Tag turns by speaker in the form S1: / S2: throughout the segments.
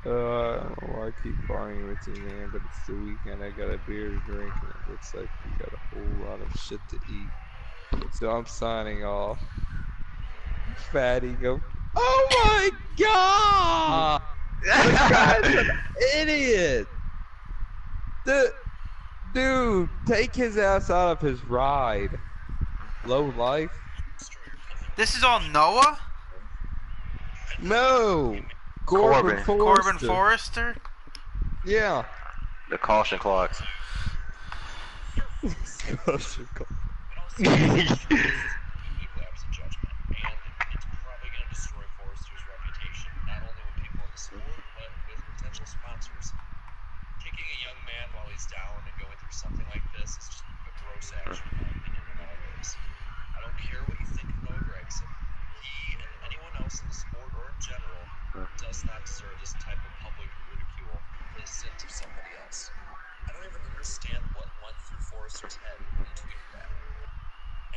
S1: I don't know why I keep arguing with you, man, but it's the weekend. I got a beer to drink, and it looks like we got a whole lot of shit to eat. So I'm signing off. Fatty go, oh my god! The guy's an idiot! Dude, take his ass out of his ride. Low life?
S2: This is on Noah?
S1: No!
S3: Corbin.
S2: Corbin Forrester?
S1: Yeah.
S3: The caution clocks.
S1: Caution clock.
S4: Down and going through something like this is just a gross action, in my opinion, in all ways. I don't care what you think of Noah Gregson. He and anyone else in the sport or in general does not deserve this type of public ridicule for the sins of somebody else. I don't even understand what went through Forrester's head when he tweeted that.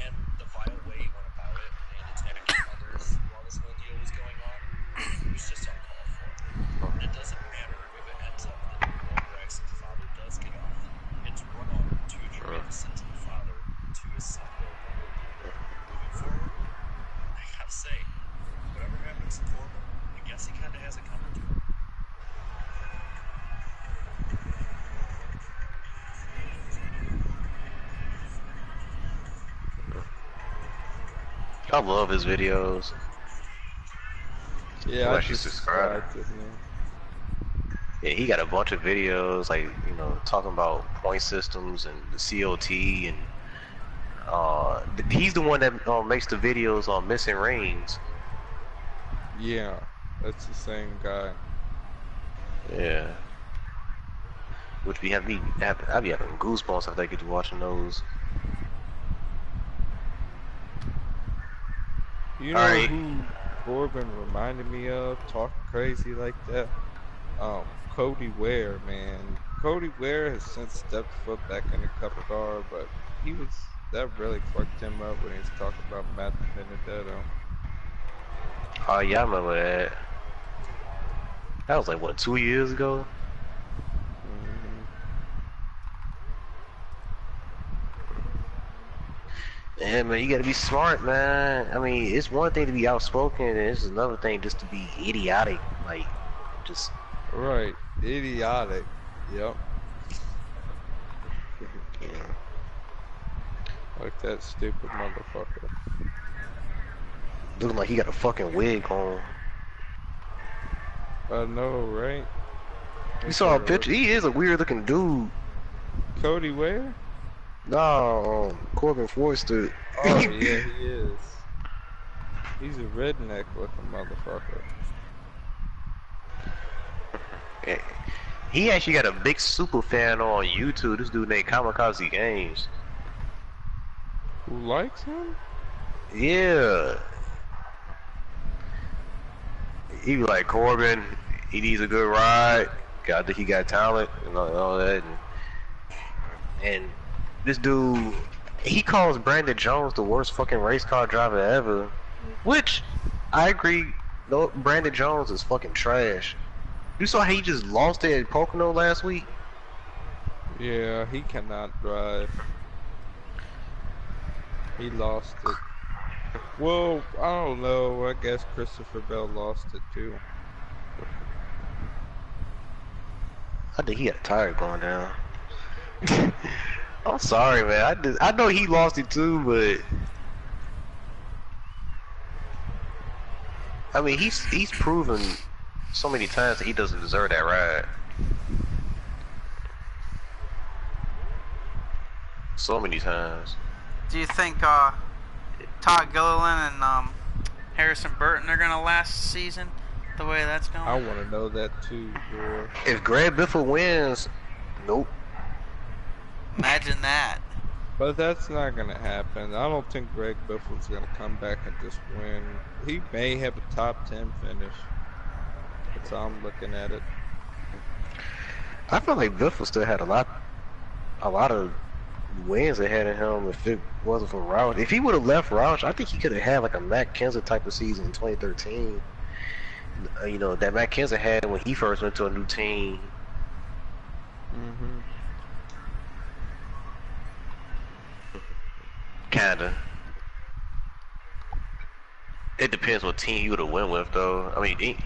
S4: And the vile way he went about it and attacking others while this whole deal was going on, it was just uncalled for. And it doesn't matter if it ends up that Noah Gregson's father does get off. It's wrong to attribute the sins of the father to his son. Moving forward, I gotta say, whatever happens to Corbin, I guess he kinda has it coming to him.
S3: I love his videos.
S1: Yeah,
S3: I
S1: I
S3: should
S1: just
S3: subscribe.
S1: subscribed to him.
S3: Yeah, he got a bunch of videos, like, you know, talking about point systems and the COT, and he's the one that makes the videos on missing rings.
S1: Yeah, that's the same guy.
S3: Yeah. Which I'd be having goosebumps if I get to watching those.
S1: You know
S3: Alright.
S1: who Corbin reminded me of, talking crazy like that? Cody Ware, man. Cody Ware has since stepped foot back in the Cup car, but that really fucked him up when he was talking about Matt Benedetto.
S3: Oh yeah, I remember that. That was like, what, 2 years ago? Yeah, man, you gotta be smart, man. I mean, it's one thing to be outspoken, and it's another thing just to be idiotic, like, just...
S1: Right, idiotic, yep. Like that stupid motherfucker.
S3: Looking like he got a fucking wig on.
S1: I know, right?
S3: You saw a picture? He is a weird looking dude.
S1: Cody Ware?
S3: No, Corbin Forrester.
S1: Oh, yeah, he is. He's a redneck looking motherfucker.
S3: Yeah. He actually got a big super fan on YouTube. This dude named Kamikaze Games.
S1: Who likes him?
S3: Yeah. He be like, Corbin, he needs a good ride. I think he got talent and all that. And this dude, he calls Brandon Jones the worst fucking race car driver ever. Which, I agree, no, Brandon Jones is fucking trash. You saw how he just lost it at Pocono last week?
S1: Yeah, he cannot drive. He lost it. Well, I don't know. I guess Christopher Bell lost it too.
S3: I think he had a tire going down. I'm sorry, man. I know he lost it too, but I mean, he's proven so many times that he doesn't deserve that ride. So many times.
S2: Do you think Todd Gilliland and Harrison Burton are gonna last the season the way that's going?
S1: I want to know that too, bro.
S3: If Greg Biffle wins, nope.
S2: Imagine that.
S1: But that's not gonna happen. I don't think Greg Biffle's gonna come back and just win. He may have a top 10 finish. That's how I'm looking at it.
S3: I feel like Biffle still had a lot of wins ahead of him if it wasn't for Roush. If he would have left Roush, I think he could have had like a Matt Kenseth type of season in 2013. you know, that Matt Kenseth had when he first went to a new team.
S1: Mm-hmm.
S3: Kinda. It depends what team you would have went with, though. I mean,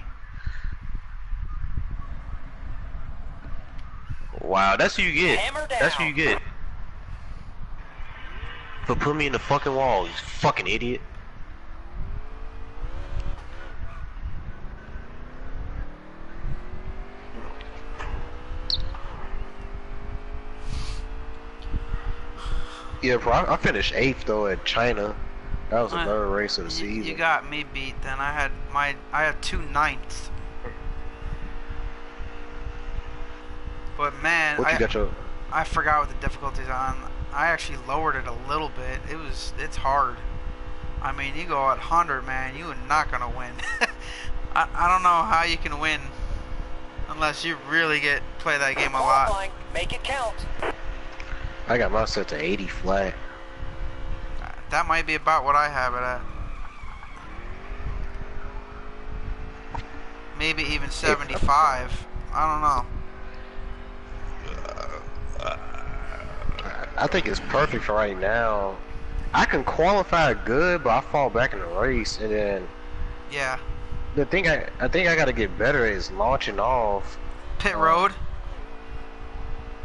S3: wow, that's what you get.
S4: Hammer
S3: That's what
S4: down.
S3: you get. For putting me in the fucking wall, you fucking idiot. Yeah, bro, I finished 8th though at China. That was another race of the season.
S2: You got me beat then. I had 2 ninths. But man,
S3: What you got your?
S2: I forgot what the difficulties on. I actually lowered it a little bit. It's hard. I mean, you go at 100, man, you are not gonna win. I don't know how you can win unless you really play that game a lot.
S4: Qualifying. Make it count.
S3: I got mine set to 80 flat.
S2: That might be about what I have it at. Maybe even 75. I don't know.
S3: I think it's perfect for right now. I can qualify good, but I fall back in the race, and then
S2: Yeah.
S3: the thing I think I gotta get better at is launching off.
S2: Pit road.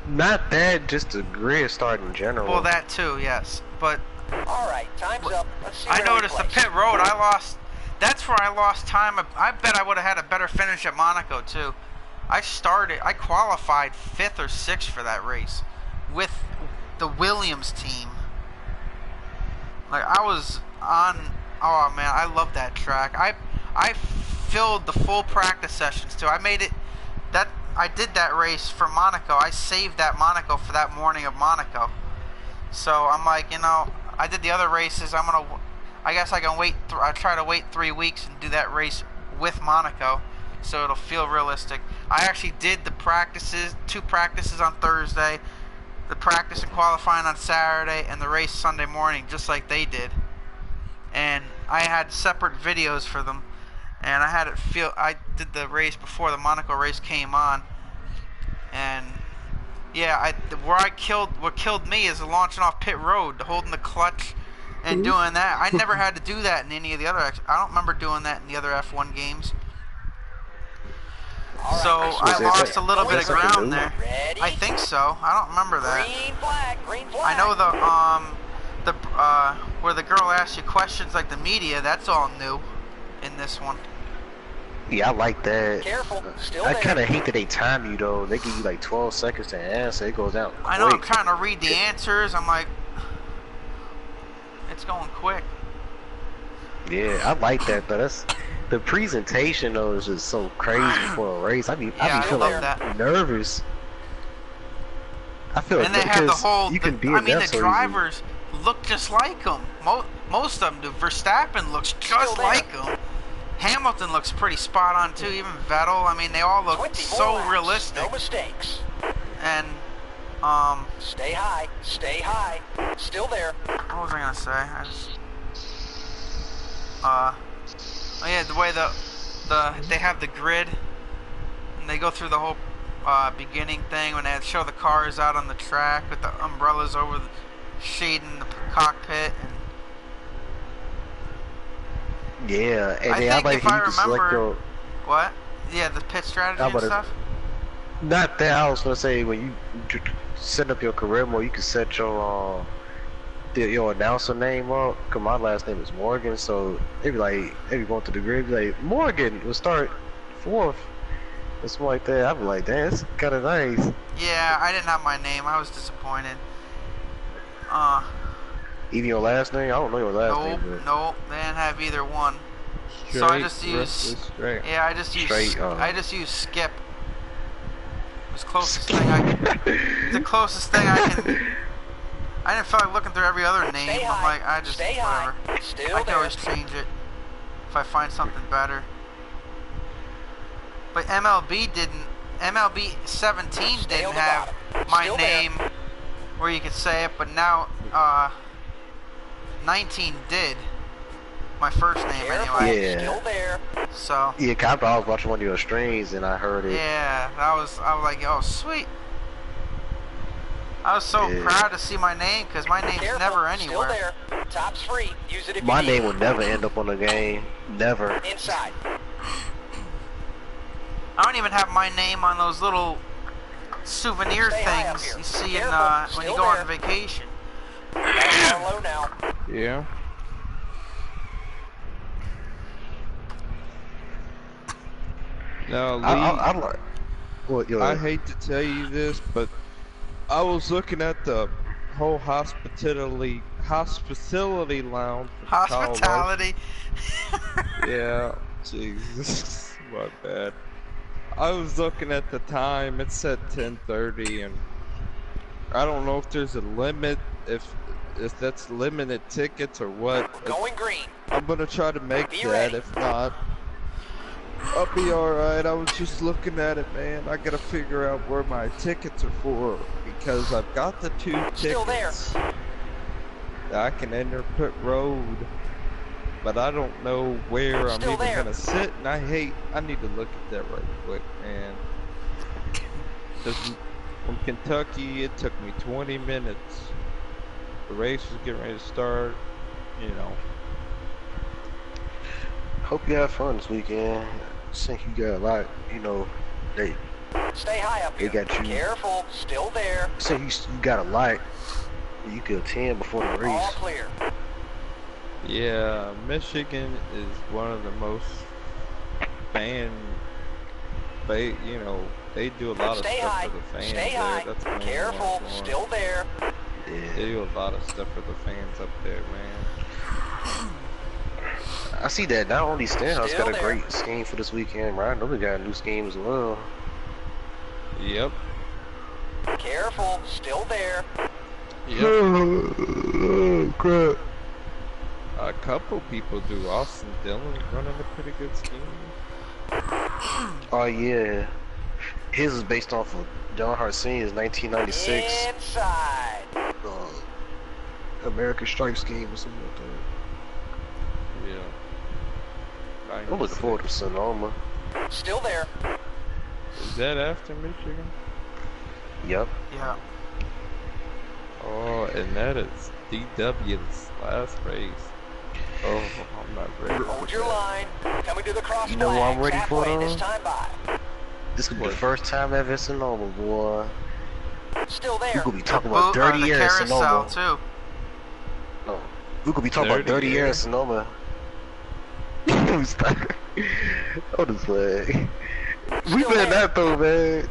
S3: Not that, just the grid start in general.
S2: Well, that too, yes. But
S4: All right, time's up. Let's see
S2: I
S4: where
S2: noticed
S4: we
S2: the
S4: place.
S2: pit road. I lost. That's where I lost time. I bet I would have had a better finish at Monaco too. I qualified 5th or 6th for that race with the Williams team. Like I was on. Oh man, I love that track. I filled the full practice sessions too. I made it. I did that race for Monaco. I saved that Monaco for that morning of Monaco. So I'm like, you know, I did the other races. I guess I can wait. I try to wait 3 weeks and do that race with Monaco, so it'll feel realistic. I actually did the practices, 2 practices on Thursday, the practice and qualifying on Saturday, and the race Sunday morning, just like they did. And I had separate videos for them, and I had it feel. I did the race before the Monaco race came on, and yeah, what killed me is the launching off pit road, holding the clutch and doing that. I never had to do that in any of the other. I don't remember doing that in the other F1 games.
S4: All
S2: So
S4: right,
S2: I
S3: Was
S2: lost
S3: that-
S2: a little
S3: was
S2: bit of
S3: that something
S2: ground
S3: new?
S2: there.
S4: Ready?
S2: I think so. I don't remember that.
S4: Green flag. Green flag.
S2: I know the where the girl asks you questions like the media. That's all new in this one.
S3: Yeah, I like that.
S4: Careful. Still
S3: I
S4: there.
S3: kind of hate that they time you though. They give you like 12 seconds to answer. It goes out quick.
S2: I know. I'm trying to read the answers. I'm like, it's going quick.
S3: Yeah, I like that though. That's the presentation though is just so crazy for a race. I
S2: Yeah,
S3: be
S2: I
S3: feeling
S2: love that.
S3: nervous. I feel
S2: And they have the
S3: because
S2: whole.
S3: you can be
S2: I
S3: in
S2: mean,
S3: there
S2: the
S3: so easy.
S2: drivers look just like them. Most of them do. Verstappen looks just
S4: there.
S2: like him. Hamilton looks pretty spot on too. Even Vettel. I mean, they all look
S4: 24
S2: so
S4: laps,
S2: realistic.
S4: No mistakes.
S2: And
S4: Stay high. Stay high. Still there.
S2: what was I gonna say? Oh yeah, the way they have the grid, and they go through the whole beginning thing when they show the cars out on the track with the umbrellas over the shading the cockpit. And
S3: Yeah, and
S2: I
S3: then
S2: think
S3: like
S2: if
S3: you
S2: I
S3: can select
S2: remember-
S3: your.
S2: what? Yeah, the pit strategy
S3: How
S2: and
S3: about it?
S2: stuff.
S3: Not that I was gonna say when you set up your career mode, you can set your announcer name up. Cause my last name is Morgan, so they be like they be going to the grid, be like Morgan will start 4th or something like that. I be like, damn, that's kind of nice.
S2: Yeah, I didn't have my name. I was disappointed.
S3: Even your last name, I don't know your last
S2: Nope,
S3: name.
S2: nope, they didn't have either one.
S1: Straight,
S2: So I just used.
S1: restless, straight.
S2: Yeah, I just used.
S3: Straight,
S2: I just used skip. It was closest thing the closest thing I can. I didn't feel like looking through every other name.
S4: Stay
S2: I'm
S4: high.
S2: like, I just
S4: Stay
S2: whatever.
S4: high. Still
S2: I can
S4: there.
S2: always change it if I find something better. But MLB didn't. MLB 17
S4: Stay
S2: didn't
S4: on the
S2: have
S4: bottom.
S2: my
S4: Still there.
S2: name where you could say it, but now 19 did. My first name
S4: Careful.
S2: anyway.
S3: Yeah.
S4: Still there.
S2: So
S3: Yeah, I was watching one of your streams and I heard it.
S2: yeah, I was like, oh sweet. I was so proud to see my name because my name's never anywhere.
S5: Still there. Top's free. Use it if
S3: My
S5: you
S3: name
S5: need.
S3: will never end up on the game. Never.
S5: Inside.
S2: I don't even have my name on those little souvenir
S5: Stay high up
S2: things
S5: here.
S2: you see in
S5: Careful,
S2: when you
S5: still
S2: go
S5: there.
S2: on vacation.
S5: Down low now.
S1: Yeah. Now, Lee,
S3: I like. What?
S1: I hate to tell you this, but I was looking at the whole hospitality lounge. For the
S2: Hospitality.
S1: yeah, Jesus, my bad. I was looking at the time. It said 10:30, and I don't know if there's a limit, if that's limited tickets or what.
S5: Going green.
S1: I'm gonna try to make
S5: Be
S1: that.
S5: ready.
S1: If not, I'll be alright. I was just looking at it, man. I gotta figure out where my tickets are for, because I've got the 2
S5: Still there.
S1: tickets that I can enter pit road, but I don't know where I'm
S5: Still
S1: even
S5: there.
S1: gonna sit, and I need to look at that right quick, man. Because from Kentucky, it took me 20 minutes. The race was getting ready to start, you know.
S3: Hope you have fun this weekend. I think you got a lot. You know, they
S5: Stay high up
S3: They
S5: here.
S3: got you.
S5: Careful. Still there.
S3: say you got a lot. You could attend before the
S5: All
S3: race.
S5: clear.
S1: Yeah, Michigan is one of the most you know, they do a lot of
S5: Stay
S1: stuff
S5: high.
S1: for the fans
S5: Stay
S1: there.
S5: high.
S1: That's mainly
S5: Careful.
S1: what's going
S5: Still
S1: on.
S5: there.
S1: They
S3: Yeah.
S1: do a lot of stuff for the fans up there, man.
S3: I see that not only Stenhouse
S5: Still
S3: got a
S5: there.
S3: great scheme for this weekend, right? I know they got a new scheme as well.
S1: Yep.
S5: Careful. Still there.
S1: Yep.
S3: Oh crap!
S1: A couple people do. Austin Dillon running a pretty good scheme.
S3: Oh yeah, his is based off of John Hart Sr.'s 1996
S5: Inside.
S3: American Stripe scheme or something like that.
S1: Yeah.
S3: I'm looking forward to Sonoma.
S5: Still there.
S1: Is that after Michigan?
S3: Yep.
S2: Yeah.
S1: Oh, and that is DW's last race. Oh, I'm not ready.
S5: Hold your line. Coming to the cross
S3: You know what I'm
S5: flags.
S3: ready for,
S5: Halfway this
S3: though?
S5: time by.
S3: This could be the
S1: What?
S3: first time ever in Sonoma, boy.
S5: Still
S3: We
S5: there.
S3: could be talking
S2: Boot
S3: about
S2: or
S3: dirty
S2: the
S3: air in
S2: carousel
S3: Sonoma.
S2: too.
S3: No. We could be talking about
S1: Dirty
S3: dirty air
S1: air?
S3: in Sonoma. Stop. Hold this flag. We
S5: Still
S3: better
S5: there.
S3: not though, man.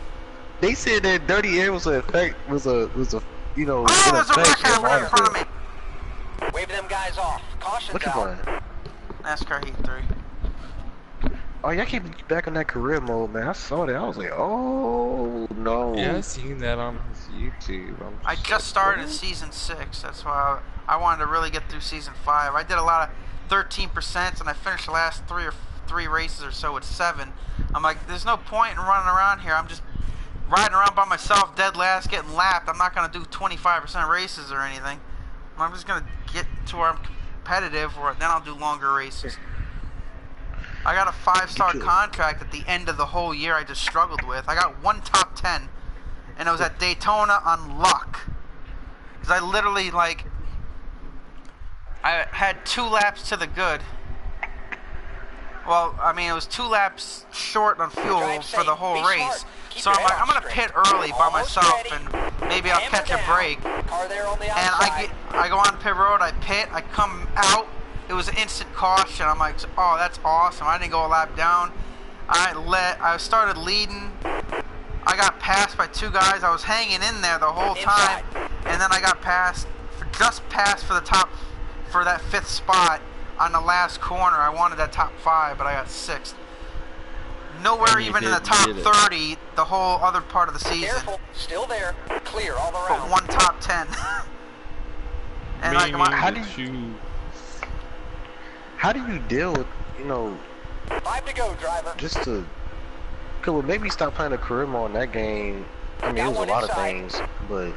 S3: They said that dirty air was a you know,
S2: Oh,
S3: in
S2: there's a wreck
S3: effect in
S2: happening in front of
S3: Monaco.
S2: me.
S5: Wave them guys off. Caution's
S3: What you
S5: out.
S3: find?
S2: NASCAR Heat 3.
S3: Oh, y'all keep back on that career mode, man. I saw that. I was like, oh no.
S1: Yeah, I seen that on his YouTube.
S2: I just started season 6. That's why I wanted to really get through season 5. I did a lot of 13%, and I finished the last three races or so with 7. I'm like, there's no point in running around here. I'm just riding around by myself, dead last, getting lapped. I'm not gonna do 25% races or anything. I'm just gonna get to where I'm competitive, or then I'll do longer races. I got a 5-star contract at the end of the whole year I just struggled with. I got 1 top 10, and it was at Daytona on luck. Because I literally, like, I had 2 laps to the good. Well, I mean, it was 2 laps short on fuel
S5: Drive
S2: for the
S5: safe.
S2: whole
S5: Be
S2: race.
S5: smart. Keep
S2: So
S5: your
S2: I'm like,
S5: head
S2: I'm
S5: on
S2: gonna
S5: straight.
S2: pit early by
S5: Almost
S2: myself,
S5: ready.
S2: and maybe I'll
S5: Hammer
S2: catch a
S5: down.
S2: break.
S5: Car there on the
S2: And
S5: outside.
S2: I go on pit road, I pit, I come out. It was an instant caution. I'm like, oh, that's awesome. I didn't go a lap down. I started leading. I got passed by 2 guys. I was hanging in there the whole time, and then I got just passed for that 5th spot on the last corner. I wanted that top 5, but I got 6th. Nowhere
S1: And you
S2: even in the
S1: didn't
S2: top
S1: get it.
S2: 30 the whole other part of the season.
S5: Careful. Still there. Clear all
S2: But
S5: around.
S2: 1 top 10. And like,
S3: how
S1: Meaning
S3: do
S1: that
S3: How do you deal with, you know,
S5: 5 to go, driver.
S3: just to, cause maybe stop playing the career mode in that game. I mean,
S5: Got
S3: it was a
S5: one
S3: lot of
S5: inside.
S3: things, but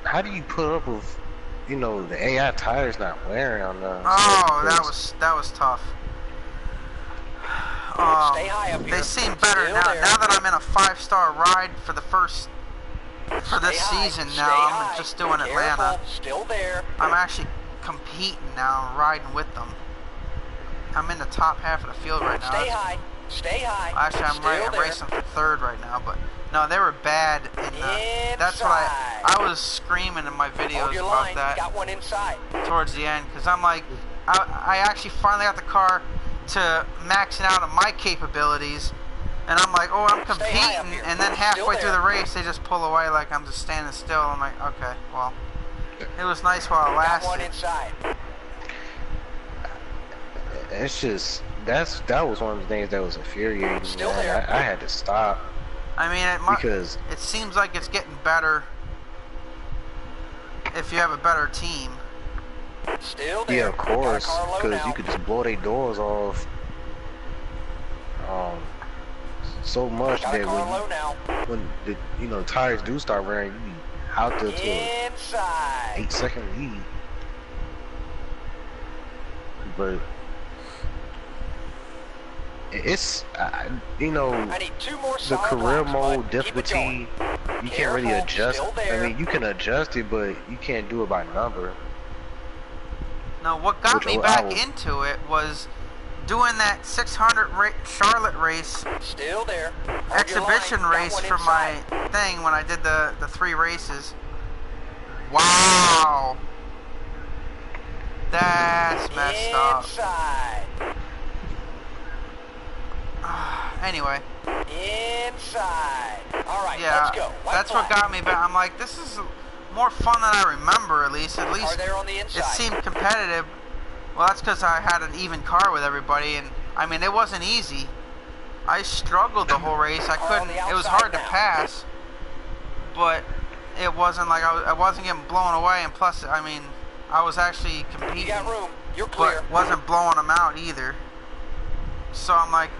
S3: how do you put up with, you know, the AI tires not wearing on the?
S2: oh, that was tough.
S5: Stay high up here.
S2: They seem better
S5: Still
S2: now.
S5: there.
S2: Now that I'm in a 5-star ride for this
S5: Stay high.
S2: season
S5: Stay
S2: now,
S5: high.
S2: I'm just doing
S5: Careful.
S2: Atlanta.
S5: Still there.
S2: I'm actually competing now, riding with them. I'm in the top half of the field right now.
S5: Stay high. Stay high.
S2: Actually, I'm
S5: Still
S2: racing for third right now, but no, they were bad. That's what I was screaming in my videos
S5: Hold your
S2: about
S5: line.
S2: that
S5: Got one inside.
S2: towards the end, because I'm like, I actually finally got the car to maxing out on my capabilities, and I'm like, oh, I'm
S5: Stay high up
S2: competing,
S5: here.
S2: and then
S5: Still
S2: halfway through
S5: there.
S2: the race, they just pull away like I'm just standing still. I'm like, okay, well, it was nice while it
S5: Got one
S2: lasted.
S5: inside.
S3: It's just that was one of the things that was infuriating.
S5: Still
S3: Man.
S5: there.
S3: I had to stop
S2: I mean,
S3: because
S2: it seems like it's getting better if you have a better team.
S5: Still there.
S3: yeah, of course,
S5: Got a car low
S3: because
S5: now.
S3: you could just blow their doors off. So much
S5: Got a
S3: that
S5: car low now.
S3: when the tires do start wearing, you be out there to an
S5: Inside.
S3: 8-second lead. But it's
S5: I need 2 more
S3: the
S5: solid
S3: career
S5: laps,
S3: mode
S5: bud. Keep it going.
S3: difficulty, you can't really
S5: Careful,
S3: adjust.
S5: still there.
S3: I mean, you can adjust it, but you can't do it by number.
S2: No, what got
S3: Which
S2: me
S3: I
S2: back
S3: will-
S2: into it was doing that 600 Charlotte race
S5: Still there. Hold your
S2: exhibition
S5: line. Got
S2: race
S5: one
S2: for my
S5: inside.
S2: thing when I did the 3 races. Wow, that's messed up.
S5: Inside.
S2: Anyway,
S5: Inside. All right,
S2: yeah,
S5: let's go. White
S2: that's what
S5: flag.
S2: got me back. I'm like, this is more fun than I remember. At least
S5: Car there on the
S2: it
S5: inside.
S2: seemed competitive. Well, that's because I had an even car with everybody, and I mean, it wasn't easy. I struggled the whole race. I
S5: Car on
S2: couldn't.
S5: the
S2: It was
S5: outside
S2: hard to
S5: now.
S2: pass, but it wasn't like I wasn't getting blown away. And plus, I mean, I was actually
S5: You
S2: competing,
S5: got room. You're clear.
S2: but wasn't blowing them out either. So I'm like,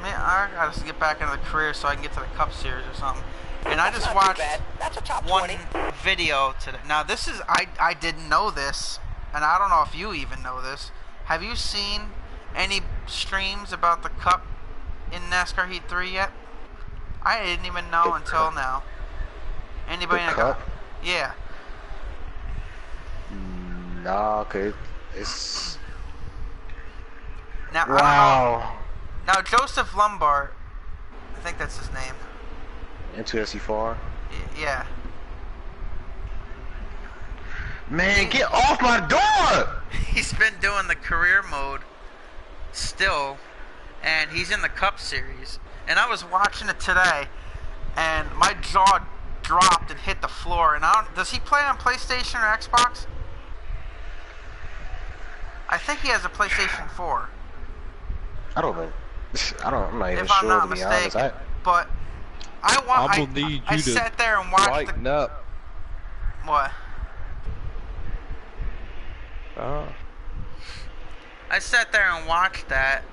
S2: man, I gotta get back into the career so I can get to the Cup Series or something. And I
S5: That's
S2: just
S5: not too
S2: watched
S5: bad. That's a top
S2: one
S5: 20.
S2: video today. Now this is I didn't know this, and I don't know if you even know this. Have you seen any streams about the Cup in NASCAR Heat 3 yet? I didn't even know
S3: The
S2: until
S3: Cup?
S2: now. Anybody
S3: The
S2: in the
S3: Cup?
S2: Yeah.
S3: Nah, cause it's
S2: Now I
S3: wow.
S2: don't know. Now Joseph Lombard, I think that's his name.
S3: Into SC4.
S2: Yeah.
S3: Man, get off my door!
S2: He's been doing the career mode still, and he's in the Cup Series. And I was watching it today, and my jaw dropped and hit the floor. And does he play on PlayStation or Xbox? I think he has a PlayStation 4.
S3: I don't know. I'm not even
S2: If I'm
S3: sure,
S2: not
S3: to be honest.
S2: mistaken. But I
S1: I'm gonna need
S2: I
S1: you to
S2: sat there and watched
S1: lighten up.
S2: what?
S1: Oh.
S2: I sat there and watched that,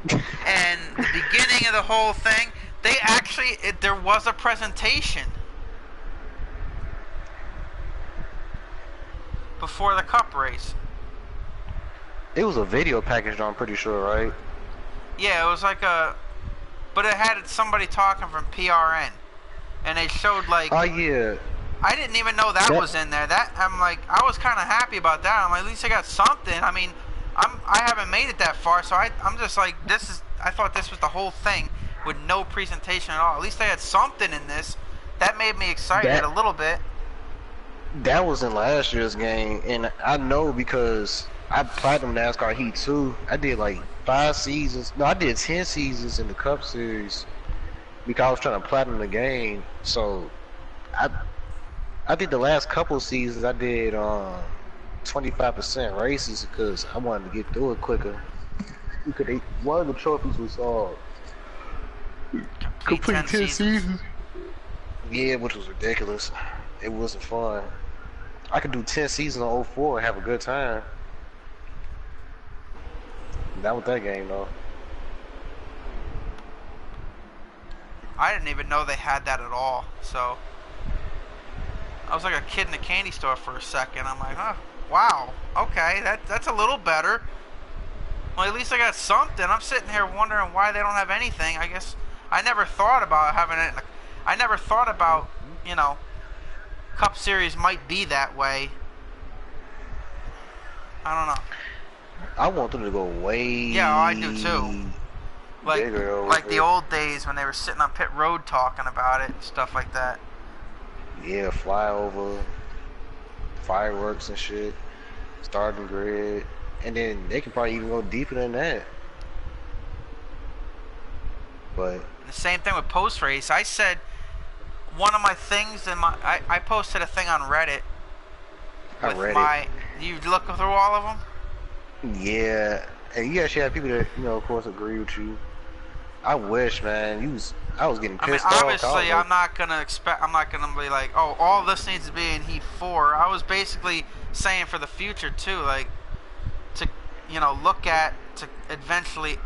S2: and the beginning of the whole thing, they actually, there was a presentation before the Cup race.
S3: It was a video package, though, I'm pretty sure, right?
S2: Yeah, it was like but it had somebody talking from PRN, and they showed like,
S3: Oh yeah.
S2: I didn't even know that was in there. That I'm like, I was kind of happy about that. I'm like, at least I got something. I mean, I haven't made it that far, so I'm just like, I thought this was the whole thing with no presentation at all. At least I had something in this. That made me excited a little bit.
S3: That was in last year's game, and I know because I platinum NASCAR Heat 2. I did like 5 seasons. No, I did 10 seasons in the Cup Series because I was trying to platinum the game. So I did the last couple seasons. I did 25% races because I wanted to get through it quicker. Because one of the trophies was
S2: Complete 10 seasons.
S3: Yeah, which was ridiculous. It wasn't fun. I could do 10 seasons on 04 and have a good time. Not with that game though.
S2: I didn't even know they had that at all. So I was like a kid in a candy store for a second. I'm like, oh, wow, okay, that's a little better. Well, at least I got something. I'm sitting here wondering why they don't have anything. I guess I never thought about having it. I never thought about, you know, Cup Series might be that way. I don't know.
S3: I want them to go way
S2: Yeah, I do too. Like
S3: bigger over
S2: like the
S3: here.
S2: old days when they were sitting on pit road talking about it and stuff like that.
S3: Yeah, flyover, fireworks and shit, starting grid, and then they can probably even go deeper than that. But
S2: And the same thing with post race. I said one of my things in my I posted a thing on Reddit
S3: I
S2: with
S3: read
S2: my you look through all of them.
S3: it. Yeah, and you actually have people that of course, agree with you. I wish, man. I was getting
S2: I mean,
S3: pissed off.
S2: obviously, I'm not gonna be like, oh, all this needs to be in Heat 4. I was basically saying for the future too, like to look at to eventually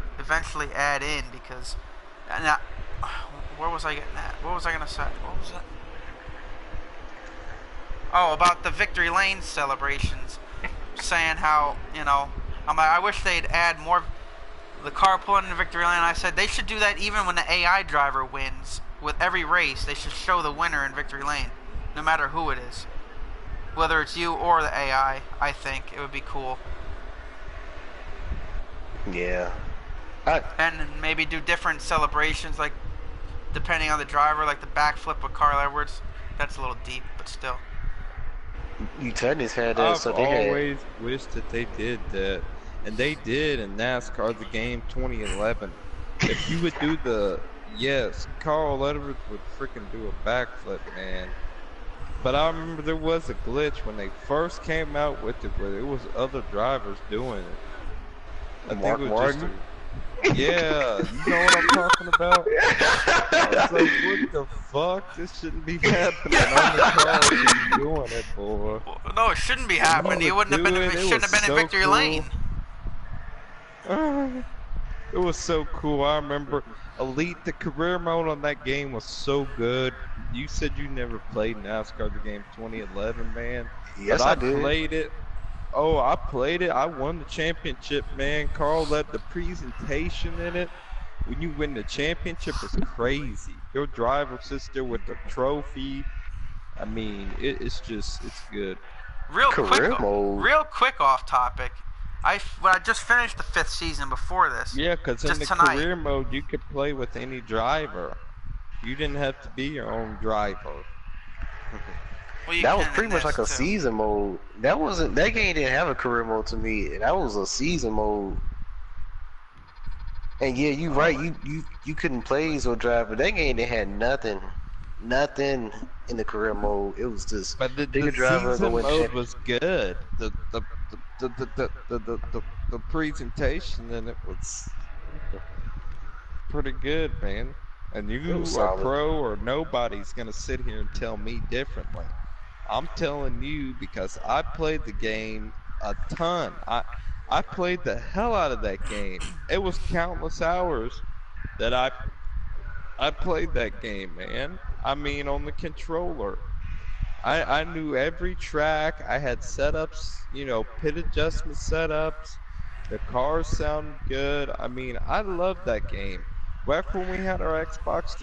S2: add in because now, where was I getting at? What was I gonna say? What was it? Oh, about the victory lane celebrations, saying how I'm like, I wish they'd add more. The car pulling in the victory lane, I said they should do that even when the AI driver wins. With every race, they should show the winner in victory lane, no matter who it is. Whether it's you or the AI, I think it would be cool.
S3: Yeah.
S2: And maybe do different celebrations, like depending on the driver, like the backflip with Carl Edwards. That's a little deep, but still.
S3: You tennis had that,
S1: I've
S3: so they had.
S1: always wished that they did that, and they did in NASCAR the game 2011. If you would do yes, Carl Edwards would freaking do a backflip, man. But I remember there was a glitch when they first came out with it, where it was other drivers doing it. I think
S3: Mark
S1: it was
S3: Martin.
S1: yeah, you know what I'm talking about? I was like, what the fuck? This shouldn't be happening. I'm the car keep doing it, boy.
S2: No, it shouldn't be
S1: And I
S2: happening. It
S1: would
S2: wouldn't have
S1: do
S2: been.
S1: it.
S2: It
S1: It
S2: shouldn't
S1: was
S2: have been in
S1: so
S2: victory
S1: cool.
S2: lane.
S1: It was so cool. I remember Elite, the career mode on that game was so good. You said you never played NASCAR the game 2011, man. But
S3: Yes, I
S1: I
S3: did.
S1: played it. Oh, I played it. I won the championship, man. Carl led the presentation in it. When you win the championship, it's crazy. Your driver sits there with the trophy. I mean, it's good.
S3: Career mode.
S2: Real quick off topic. I just finished the 5th season before this.
S1: Yeah, 'cause in
S2: Just
S1: the
S2: tonight.
S1: career mode, you could play with any driver. You didn't have to be your own driver.
S2: Well, you
S3: That was
S2: can
S3: pretty
S2: in
S3: much
S2: this
S3: like a
S2: too.
S3: season mode. That game didn't have a career mode to me. That was a season mode. And yeah, you right. You couldn't play as a driver. That game they had nothing in the career mode. It was just
S1: But
S3: pick
S1: the
S3: a driver, go
S1: season
S3: win
S1: mode
S3: champion.
S1: was good. The presentation in it was pretty good, man. And
S3: It was
S1: you are
S3: solid.
S1: pro or nobody's gonna sit here and tell me differently. I'm telling you because I played the game a ton. I played the hell out of that game. It was countless hours that I played that game, man. I mean, on the controller. I knew every track. I had setups, pit adjustment setups. The cars sounded good. I mean, I loved that game. Back when we had our Xbox